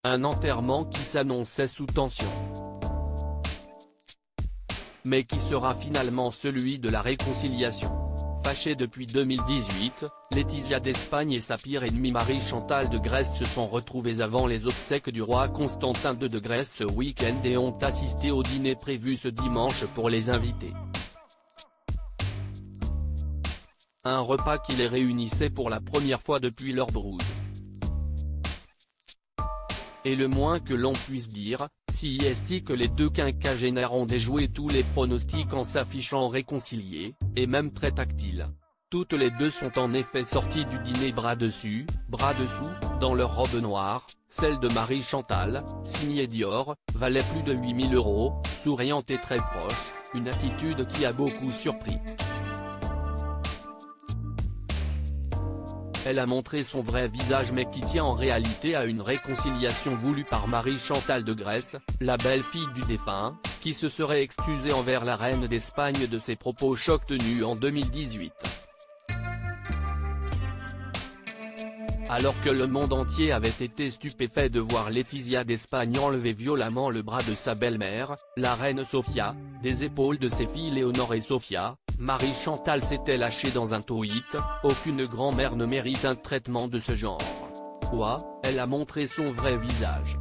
Un enterrement qui s'annonçait sous tension, mais qui sera finalement celui de la réconciliation. Fâchée depuis 2018, Laetitia d'Espagne et sa pire ennemie Marie-Chantal de Grèce se sont retrouvées avant les obsèques du roi Constantin II de Grèce ce week-end et ont assisté au dîner prévu ce dimanche pour les invités. Un repas qui les réunissait pour la première fois depuis leur brouille. Et le moins que l'on puisse dire, si est que les deux quinquagénaires ont déjoué tous les pronostics en s'affichant réconciliés, et même très tactiles. Toutes les deux sont en effet sorties du dîner bras dessus, bras dessous, dans leur robe noire, celle de Marie-Chantal, signée Dior, valait plus de 8 000 €, souriante et très proche, une attitude qui a beaucoup surpris. Elle a montré son vrai visage mais qui tient en réalité à une réconciliation voulue par Marie-Chantal de Grèce, la belle-fille du défunt, qui se serait excusée envers la reine d'Espagne de ses propos chocs tenus en 2018. Alors que le monde entier avait été stupéfait de voir Laetitia d'Espagne enlever violemment le bras de sa belle-mère, la reine Sofia, des épaules de ses filles Léonore et Sofia, Marie-Chantal s'était lâchée dans un tweet, « Aucune grand-mère ne mérite un traitement de ce genre. » Quoi, elle a montré son vrai visage.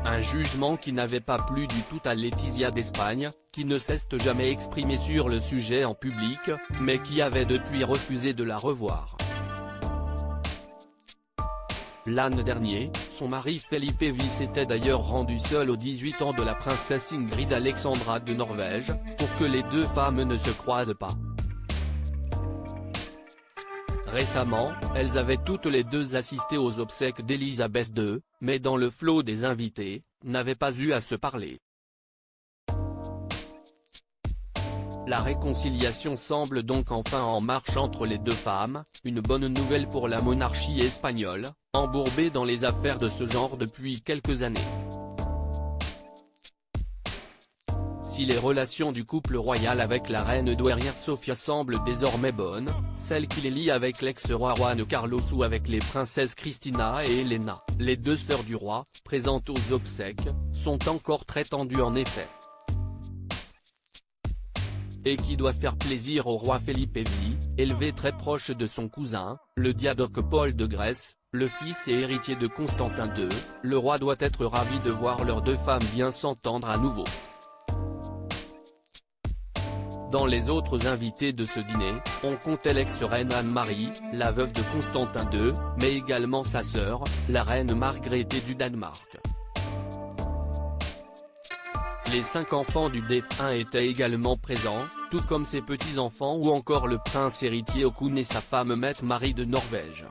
Un jugement qui n'avait pas plu du tout à Laetitia d'Espagne, qui ne s'est jamais exprimée sur le sujet en public, mais qui avait depuis refusé de la revoir. L'an dernier, son mari Felipe V s'était d'ailleurs rendu seul aux 18 ans de la princesse Ingrid Alexandra de Norvège, pour que les deux femmes ne se croisent pas. Récemment, elles avaient toutes les deux assisté aux obsèques d'Elisabeth II, mais dans le flot des invités, n'avaient pas eu à se parler. La réconciliation semble donc enfin en marche entre les deux femmes, une bonne nouvelle pour la monarchie espagnole, embourbée dans les affaires de ce genre depuis quelques années. Si les relations du couple royal avec la reine douairière Sofia semblent désormais bonnes, celles qui les lient avec l'ex-roi Juan Carlos ou avec les princesses Cristina et Elena, les deux sœurs du roi, présentes aux obsèques, sont encore très tendues en effet. Et qui doit faire plaisir au roi Felipe V, élevé très proche de son cousin, le diadoque Paul de Grèce, le fils et héritier de Constantin II, le roi doit être ravi de voir leurs deux femmes bien s'entendre à nouveau. Dans les autres invités de ce dîner, on comptait l'ex-reine Anne-Marie, la veuve de Constantin II, mais également sa sœur, la reine Margrethe du Danemark. Les 5 enfants du défunt étaient également présents, tout comme ses petits-enfants ou encore le prince héritier Haakon et sa femme Mette Marie de Norvège.